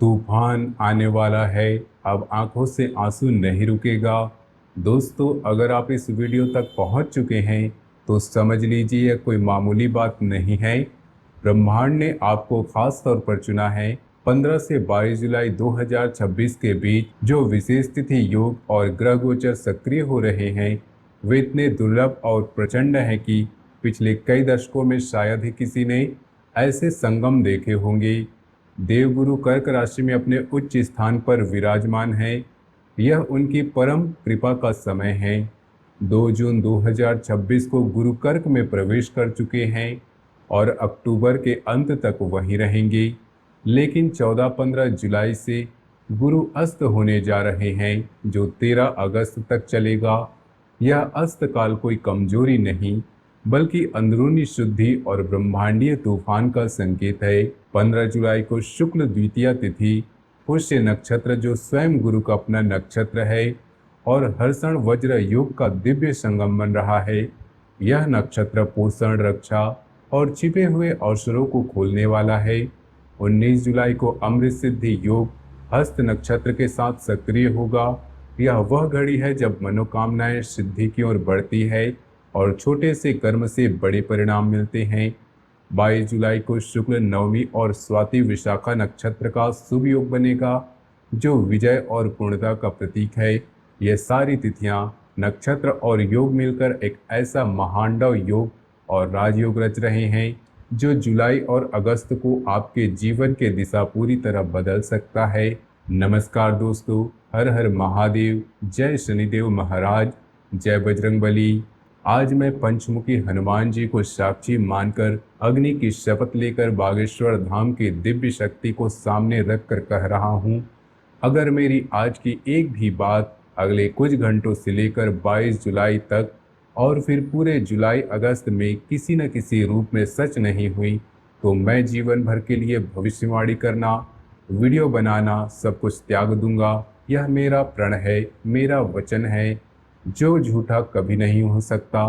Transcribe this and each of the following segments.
तूफान आने वाला है। अब आंखों से आंसू नहीं रुकेगा। दोस्तों, अगर आप इस वीडियो तक पहुंच चुके हैं तो समझ लीजिए यह कोई मामूली बात नहीं है। ब्रह्मांड ने आपको खास तौर पर चुना है। 15 से 22 जुलाई 2026 के बीच जो विशेष तिथि योग और ग्रह गोचर सक्रिय हो रहे हैं वे इतने दुर्लभ और प्रचंड हैं कि पिछले कई दशकों में शायद ही किसी ने ऐसे संगम देखे होंगे। देवगुरु कर्क राशि में अपने उच्च स्थान पर विराजमान है। यह उनकी परम कृपा का समय है। 2 जून 2026 को गुरु कर्क में प्रवेश कर चुके हैं और अक्टूबर के अंत तक वहीं रहेंगे। लेकिन 14-15 जुलाई से गुरु अस्त होने जा रहे हैं जो 13 अगस्त तक चलेगा। यह अस्त काल कोई कमजोरी नहीं बल्कि अंदरूनी शुद्धि और ब्रह्मांडीय तूफान का संकेत है। 15 जुलाई को शुक्ल द्वितीया तिथि पुष्य नक्षत्र जो स्वयं गुरु का अपना नक्षत्र है और हर्षण वज्र योग का दिव्य संगम बन रहा है। यह नक्षत्र पोषण, रक्षा और छिपे हुए अवसरों को खोलने वाला है। 19 जुलाई को अमृत सिद्धि योग हस्त नक्षत्र के साथ सक्रिय होगा। यह वह घड़ी है जब मनोकामनाएं सिद्धि की ओर बढ़ती है और छोटे से कर्म से बड़े परिणाम मिलते हैं। 22 जुलाई को शुक्ल नवमी और स्वाति विशाखा नक्षत्र का शुभ योग बनेगा जो विजय और पूर्णता का प्रतीक है। ये सारी तिथियां, नक्षत्र और योग मिलकर एक ऐसा महांडव योग और राजयोग रच रहे हैं जो जुलाई और अगस्त को आपके जीवन के दिशा पूरी तरह बदल सकता है। नमस्कार दोस्तों, हर हर महादेव, जय शनिदेव महाराज, जय बजरंगबली। आज मैं पंचमुखी हनुमान जी को साक्षी मानकर अग्नि की शपथ लेकर बागेश्वर धाम की दिव्य शक्ति को सामने रखकर कह रहा हूँ, अगर मेरी आज की एक भी बात अगले कुछ घंटों से लेकर 22 जुलाई तक और फिर पूरे जुलाई अगस्त में किसी न किसी रूप में सच नहीं हुई तो मैं जीवन भर के लिए भविष्यवाणी करना, वीडियो बनाना सब कुछ त्याग दूंगा। यह मेरा प्रण है, मेरा वचन है जो झूठा कभी नहीं हो सकता।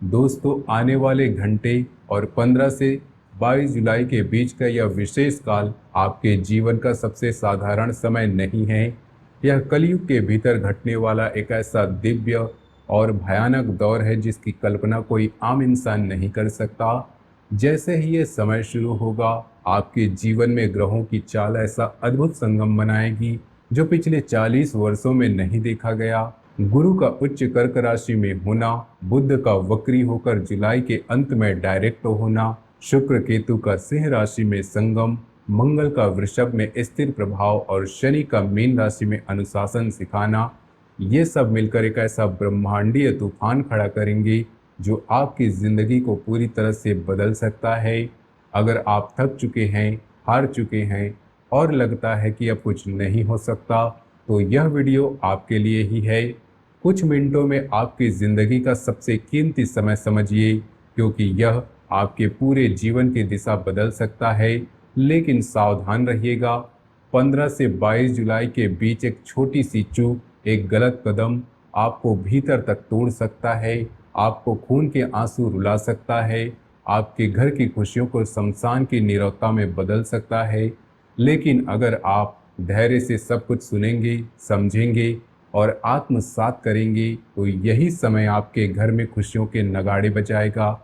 दोस्तों, आने वाले घंटे और 15 से 22 जुलाई के बीच का यह विशेष काल आपके जीवन का सबसे साधारण समय नहीं है। यह कलयुग के भीतर घटने वाला एक ऐसा दिव्य और भयानक दौर है जिसकी कल्पना कोई आम इंसान नहीं कर सकता। जैसे ही ये समय शुरू होगा, आपके जीवन में ग्रहों की चाल ऐसा अद्भुत संगम बनाएगी जो पिछले 40 वर्षों में नहीं देखा गया। गुरु का उच्च कर्क राशि में होना, बुध का वक्री होकर जुलाई के अंत में डायरेक्ट होना, शुक्र केतु का सिंह राशि में संगम, मंगल का वृषभ में स्थिर प्रभाव और शनि का मीन राशि में अनुशासन सिखाना, ये सब मिलकर एक ऐसा ब्रह्मांडीय तूफान खड़ा करेंगे जो आपकी जिंदगी को पूरी तरह से बदल सकता है। अगर आप थक चुके हैं, हार चुके हैं और लगता है कि अब कुछ नहीं हो सकता तो यह वीडियो आपके लिए ही है। कुछ मिनटों में आपकी जिंदगी का सबसे कीमती समय समझिए, क्योंकि यह आपके पूरे जीवन की दिशा बदल सकता है। लेकिन सावधान रहिएगा, 15 से 22 जुलाई के बीच एक छोटी सी चूक, एक गलत कदम आपको भीतर तक तोड़ सकता है, आपको खून के आंसू रुला सकता है, आपके घर की खुशियों को शमशान की नीरवता में बदल सकता है। लेकिन अगर आप धैर्य से सब कुछ सुनेंगे, समझेंगे और आत्मसात करेंगे तो यही समय आपके घर में खुशियों के नगाड़े बजाएगा,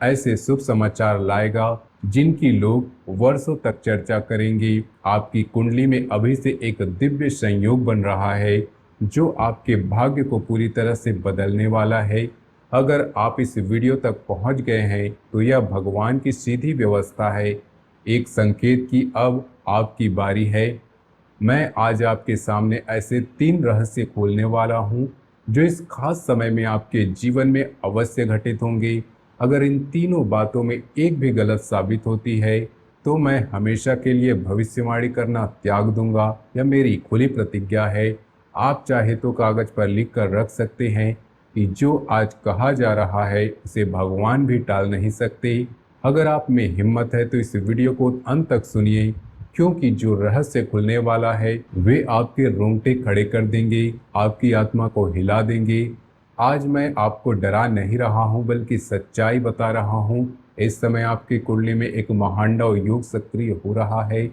ऐसे शुभ समाचार लाएगा जिनकी लोग वर्षों तक चर्चा करेंगे। आपकी कुंडली में अभी से एक दिव्य संयोग बन रहा है जो आपके भाग्य को पूरी तरह से बदलने वाला है। अगर आप इस वीडियो तक पहुंच गए हैं तो यह भगवान की सीधी व्यवस्था है, एक संकेत कि अब आपकी बारी है। मैं आज आपके सामने ऐसे 3 रहस्य खोलने वाला हूं जो इस खास समय में आपके जीवन में अवश्य घटित होंगे। अगर इन तीनों बातों में एक भी गलत साबित होती है तो मैं हमेशा के लिए भविष्यवाणी करना त्याग दूंगा। यह मेरी खुली प्रतिज्ञा है। आप चाहे तो कागज पर लिख कर रख सकते हैं कि जो आज कहा जा रहा है उसे भगवान भी टाल नहीं सकते। अगर आप में हिम्मत है तो इस वीडियो को अंत तक सुनिए, क्योंकि जो रहस्य खुलने वाला है वे आपके रोंगटे खड़े कर देंगे, आपकी आत्मा को हिला देंगे। आज मैं आपको डरा नहीं रहा हूं बल्कि सच्चाई बता रहा हूं। इस समय आपकी कुंडली में एक महांडव योग सक्रिय हो रहा है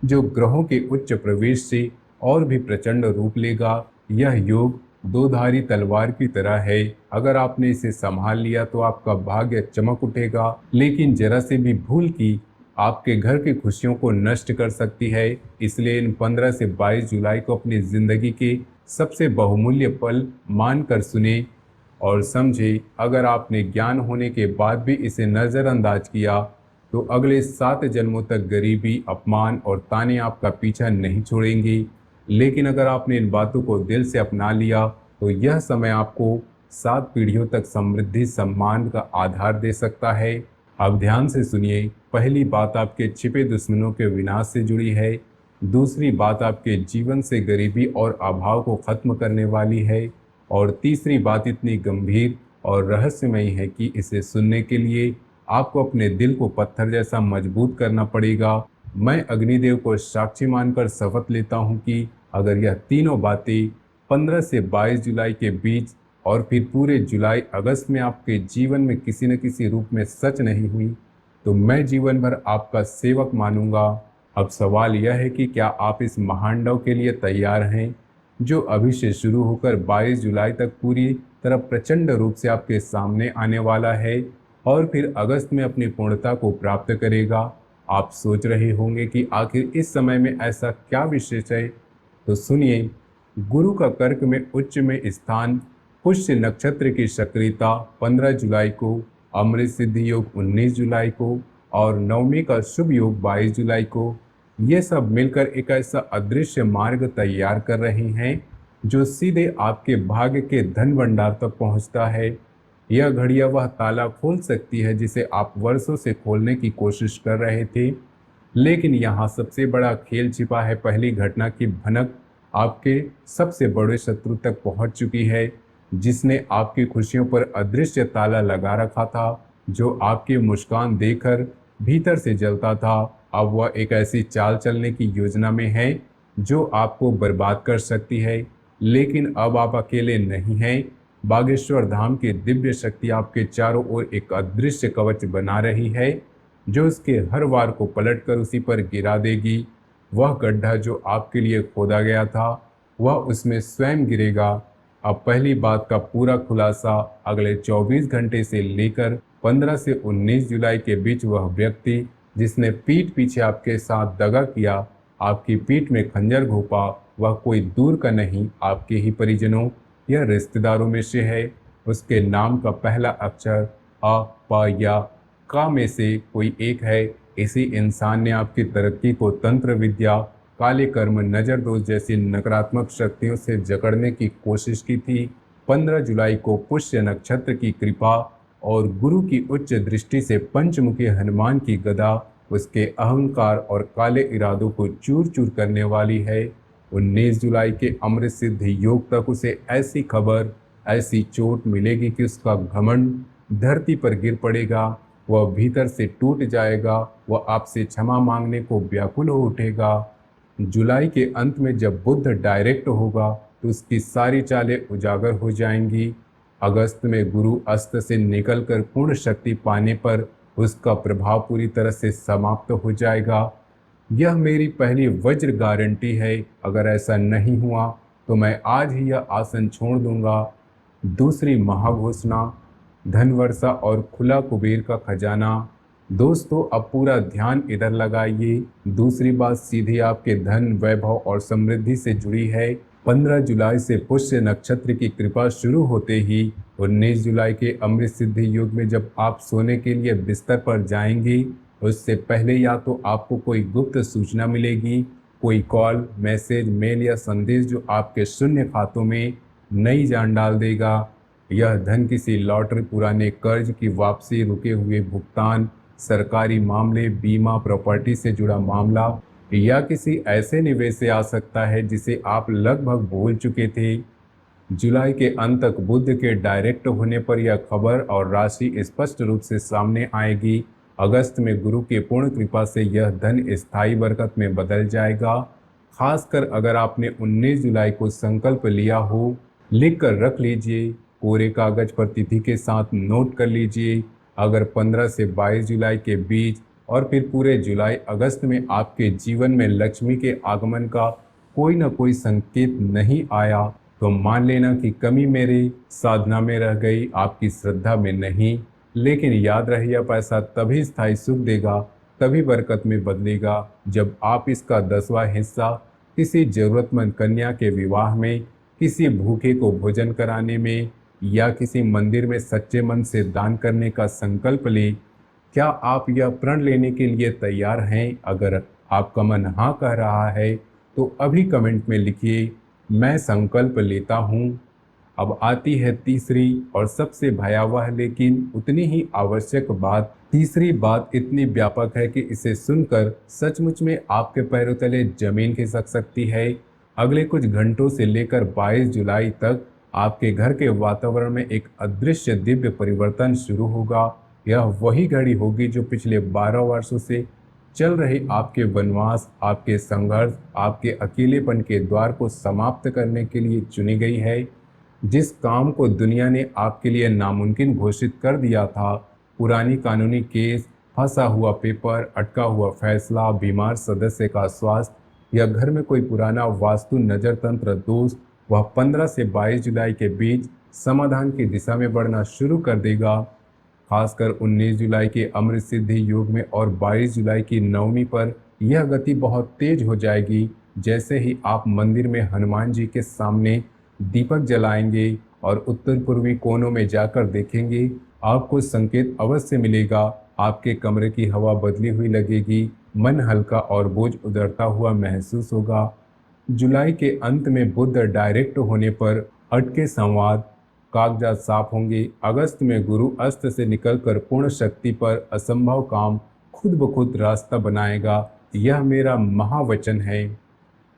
जो ग्रहों के उच्च प्रवेश से और भी प्रचंड रूप लेगा। यह योग दो धारी तलवार की तरह है। अगर आपने इसे संभाल लिया तो आपका भाग्य चमक उठेगा, लेकिन जरा से भी भूल की आपके घर की खुशियों को नष्ट कर सकती है। इसलिए इन 15 से 22 जुलाई को अपनी जिंदगी के सबसे बहुमूल्य पल मानकर सुने और समझे। अगर आपने ज्ञान होने के बाद भी इसे नज़रअंदाज किया तो अगले 7 जन्मों तक गरीबी, अपमान और ताने आपका पीछा नहीं छोड़ेंगी। लेकिन अगर आपने इन बातों को दिल से अपना लिया तो यह समय आपको 7 पीढ़ियों तक समृद्धि, सम्मान का आधार दे सकता है। अब ध्यान से सुनिए। पहली बात आपके छिपे दुश्मनों के विनाश से जुड़ी है। दूसरी बात आपके जीवन से गरीबी और अभाव को खत्म करने वाली है। और तीसरी बात इतनी गंभीर और रहस्यमयी है कि इसे सुनने के लिए आपको अपने दिल को पत्थर जैसा मजबूत करना पड़ेगा। मैं अग्निदेव को साक्षी मानकर शपथ लेता हूं कि अगर यह तीनों बातें 15 से 22 जुलाई के बीच और फिर पूरे जुलाई अगस्त में आपके जीवन में किसी न किसी रूप में सच नहीं हुई तो मैं जीवन भर आपका सेवक मानूंगा। अब सवाल यह है कि क्या आप इस महानडव के लिए तैयार हैं, जो अभी से शुरू होकर 22 जुलाई तक पूरी तरह प्रचंड रूप से आपके सामने आने वाला है और फिर अगस्त में अपनी पूर्णता को प्राप्त करेगा। आप सोच रहे होंगे कि आखिर इस समय में ऐसा क्या विशेष है, तो सुनिए। गुरु का कर्क में उच्च में स्थान, पुष्य नक्षत्र की सक्रियता 15 जुलाई को, अमृत सिद्धि योग 19 जुलाई को और नवमी का शुभ योग 22 जुलाई को, ये सब मिलकर एक ऐसा अदृश्य मार्ग तैयार कर रहे हैं जो सीधे आपके भाग्य के धन भंडार तक पहुंचता है। यह घड़ियां वह ताला खोल सकती है जिसे आप वर्षों से खोलने की कोशिश कर रहे थे। लेकिन यहाँ सबसे बड़ा खेल छिपा है। पहली घटना की भनक आपके सबसे बड़े शत्रु तक पहुंच चुकी है, जिसने आपकी खुशियों पर अदृश्य ताला लगा रखा था, जो आपकी मुस्कान देखकर भीतर से जलता था। अब वह एक ऐसी चाल चलने की योजना में है जो आपको बर्बाद कर सकती है। लेकिन अब आप अकेले नहीं हैं। बागेश्वर धाम की दिव्य शक्ति आपके चारों ओर एक अदृश्य कवच बना रही है, जो उसके हर वार को पलटकर उसी पर गिरा देगी। वह गड्ढा जो आपके लिए खोदा गया था, वह उसमें स्वयं गिरेगा। अब पहली बात का पूरा खुलासा। अगले 24 घंटे से लेकर 15 से 19 जुलाई के बीच वह व्यक्ति जिसने पीठ पीछे आपके साथ दगा किया, आपकी पीठ में खंजर घोंपा, वह कोई दूर का नहीं, आपके ही परिजनों या रिश्तेदारों में से है। उसके नाम का पहला अक्षर अ, प या का में से कोई एक है। इसी इंसान ने आपकी तरक्की को तंत्र विद्या, काले कर्म, नजर दोष जैसी नकारात्मक शक्तियों से जकड़ने की कोशिश की थी। 15 जुलाई को पुष्य नक्षत्र की कृपा और गुरु की उच्च दृष्टि से पंचमुखी हनुमान की गदा उसके अहंकार और काले इरादों को चूर चूर करने वाली है। 19 जुलाई के अमृत सिद्धि योग तक उसे ऐसी खबर, ऐसी चोट मिलेगी कि उसका घमंड धरती पर गिर पड़ेगा। वह भीतर से टूट जाएगा। वह आपसे क्षमा मांगने को व्याकुल हो उठेगा। जुलाई के अंत में जब बुध डायरेक्ट होगा तो उसकी सारी चालें उजागर हो जाएंगी। अगस्त में गुरु अस्त से निकलकर पूर्ण शक्ति पाने पर उसका प्रभाव पूरी तरह से समाप्त हो जाएगा। यह मेरी पहली वज्र गारंटी है। अगर ऐसा नहीं हुआ तो मैं आज ही यह आसन छोड़ दूंगा। दूसरी महाघोषणा, धन वर्षा और खुला कुबेर का खजाना। दोस्तों, अब पूरा ध्यान इधर लगाइए। दूसरी बात सीधी आपके धन, वैभव और समृद्धि से जुड़ी है। 15 जुलाई से पुष्य नक्षत्र की कृपा शुरू होते ही 19 जुलाई के अमृत सिद्धि योग में जब आप सोने के लिए बिस्तर पर जाएंगे, उससे पहले या तो आपको कोई गुप्त सूचना मिलेगी, कोई कॉल, मैसेज, मेल या संदेश जो आपके शून्य खातों में नई जान डाल देगा। यह धन किसी लॉटरी, पुराने कर्ज की वापसी, रुके हुए भुगतान, सरकारी मामले, बीमा, प्रॉपर्टी से जुड़ा मामला या किसी ऐसे निवेश से आ सकता है जिसे आप लगभग भूल चुके थे। जुलाई के अंत तक बुध के डायरेक्ट होने पर यह खबर और राशि स्पष्ट रूप से सामने आएगी। अगस्त में गुरु की पूर्ण कृपा से यह धन स्थायी बरकत में बदल जाएगा। खासकर अगर आपने 19 जुलाई को संकल्प लिया हो, लिख कर रख लीजिए, कोरे कागज पर तिथि के साथ नोट कर लीजिए। अगर 15 से 22 जुलाई के बीच और फिर पूरे जुलाई अगस्त में आपके जीवन में लक्ष्मी के आगमन का कोई ना कोई संकेत नहीं आया, तो मान लेना कि कमी मेरी साधना में रह गई, आपकी श्रद्धा में नहीं। लेकिन याद रहे, यह पैसा तभी स्थायी सुख देगा, तभी बरकत में बदलेगा, जब आप इसका 10वां हिस्सा किसी जरूरतमंद कन्या के विवाह में, किसी भूखे को भोजन कराने में या किसी मंदिर में सच्चे मन से दान करने का संकल्प लें। क्या आप यह प्रण लेने के लिए तैयार हैं? अगर आपका मन हाँ कह रहा है तो अभी कमेंट में लिखिए, मैं संकल्प लेता हूँ। अब आती है तीसरी और सबसे भयावह लेकिन उतनी ही आवश्यक बात। तीसरी बात इतनी व्यापक है कि इसे सुनकर सचमुच में आपके पैरों तले जमीन खिसक सकती है। अगले कुछ घंटों से लेकर 22 जुलाई तक आपके घर के वातावरण में एक अदृश्य दिव्य परिवर्तन शुरू होगा। यह वही घड़ी होगी जो पिछले 12 वर्षों से चल रहे आपके वनवास, आपके संघर्ष, आपके अकेलेपन के द्वार को समाप्त करने के लिए चुनी गई है। जिस काम को दुनिया ने आपके लिए नामुमकिन घोषित कर दिया था, पुरानी कानूनी केस, फंसा हुआ पेपर, अटका हुआ फैसला, बीमार सदस्य का स्वास्थ्य या घर में कोई पुराना वास्तु नजर तंत्र दोष, वह 15 से 22 जुलाई के बीच समाधान की दिशा में बढ़ना शुरू कर देगा। खासकर 19 जुलाई के अमृत सिद्धि योग में और 22 जुलाई की नवमी पर यह गति बहुत तेज हो जाएगी। जैसे ही आप मंदिर में हनुमान जी के सामने दीपक जलाएंगे और उत्तर पूर्वी कोनों में जाकर देखेंगे, आपको संकेत अवश्य मिलेगा। आपके कमरे की हवा बदली हुई लगेगी, मन हल्का और बोझ उतरता हुआ महसूस होगा। जुलाई के अंत में बुध डायरेक्ट होने पर अटके संवाद, कागजात साफ होंगे। अगस्त में गुरु अस्त से निकलकर पूर्ण शक्ति पर असंभव काम खुद ब खुद रास्ता बनाएगा। यह मेरा महावचन है।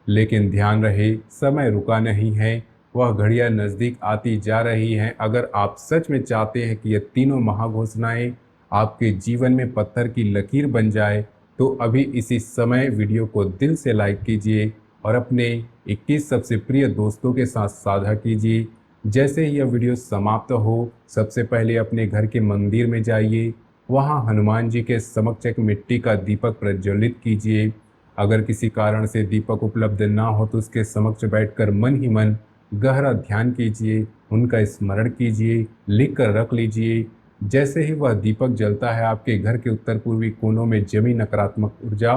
लेकिन ध्यान रहे, समय रुका नहीं है, वह घड़ियां नज़दीक आती जा रही हैं। अगर आप सच में चाहते हैं कि यह तीनों महाघोषणाएं आपके जीवन में पत्थर की लकीर बन जाए, तो अभी इसी समय वीडियो को दिल से लाइक कीजिए और अपने 21 सबसे प्रिय दोस्तों के साथ साझा कीजिए। जैसे ही यह वीडियो समाप्त हो, सबसे पहले अपने घर के मंदिर में जाइए, वहां हनुमान जी के समक्ष एक मिट्टी का दीपक प्रज्वलित कीजिए। अगर किसी कारण से दीपक उपलब्ध ना हो तो उसके समक्ष बैठकर मन ही मन गहरा ध्यान कीजिए, उनका स्मरण कीजिए, लिख कर रख लीजिए। जैसे ही वह दीपक जलता है, आपके घर के उत्तर पूर्वी कोनों में जमी नकारात्मक ऊर्जा,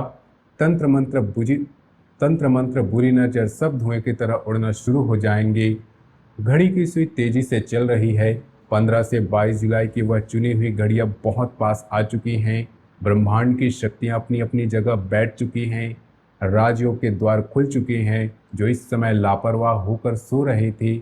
तंत्र मंत्र, बुरी नजर सब धुएं की तरह उड़ना शुरू हो जाएंगे। घड़ी की सुई तेजी से चल रही है। 15 से 22 जुलाई की वह चुनी हुई घड़ियां बहुत पास आ चुकी हैं। ब्रह्मांड की शक्तियां अपनी अपनी जगह बैठ चुकी हैं। राजयोग के द्वार खुल चुके हैं। जो इस समय लापरवाह होकर सो रहे थे,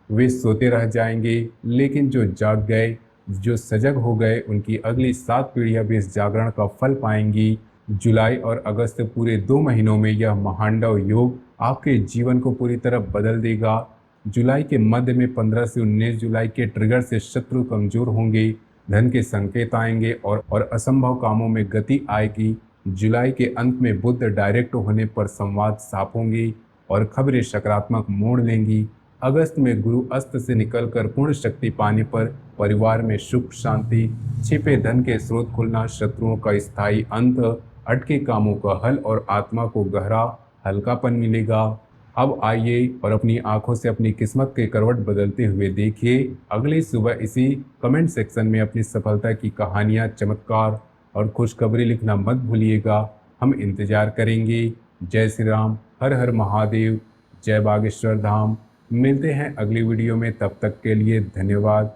वे सोते रह जाएंगे, लेकिन जो जाग गए, जो सजग हो गए, उनकी अगली 7 पीढ़ियां भी इस जागरण का फल पाएंगी। जुलाई और अगस्त पूरे 2 महीनों में यह महांडव योग आपके जीवन को पूरी तरह बदल देगा। जुलाई के मध्य में 15 से 19 जुलाई के ट्रिगर से शत्रु कमजोर होंगे, धन के संकेत आएंगे और असंभव कामों में गति आएगी। जुलाई के अंत में बुध डायरेक्ट होने पर संवाद साफ होंगे और खबरें सकारात्मक मोड़ लेंगी। अगस्त में गुरु अस्त से निकलकर पूर्ण शक्ति पाने पर परिवार में सुख शांति, छिपे धन के स्रोत खुलना, शत्रुओं का स्थायी अंत, अटके कामों का हल और आत्मा को गहरा हल्कापन मिलेगा। अब आइए और अपनी आंखों से अपनी किस्मत के करवट बदलते हुए देखिए। अगली सुबह इसी कमेंट सेक्शन में अपनी सफलता की कहानियां, चमत्कार और खुशखबरी लिखना मत भूलिएगा। हम इंतजार करेंगे। जय श्री राम, हर हर महादेव, जय बागेश्वर धाम। मिलते हैं अगली वीडियो में, तब तक के लिए धन्यवाद।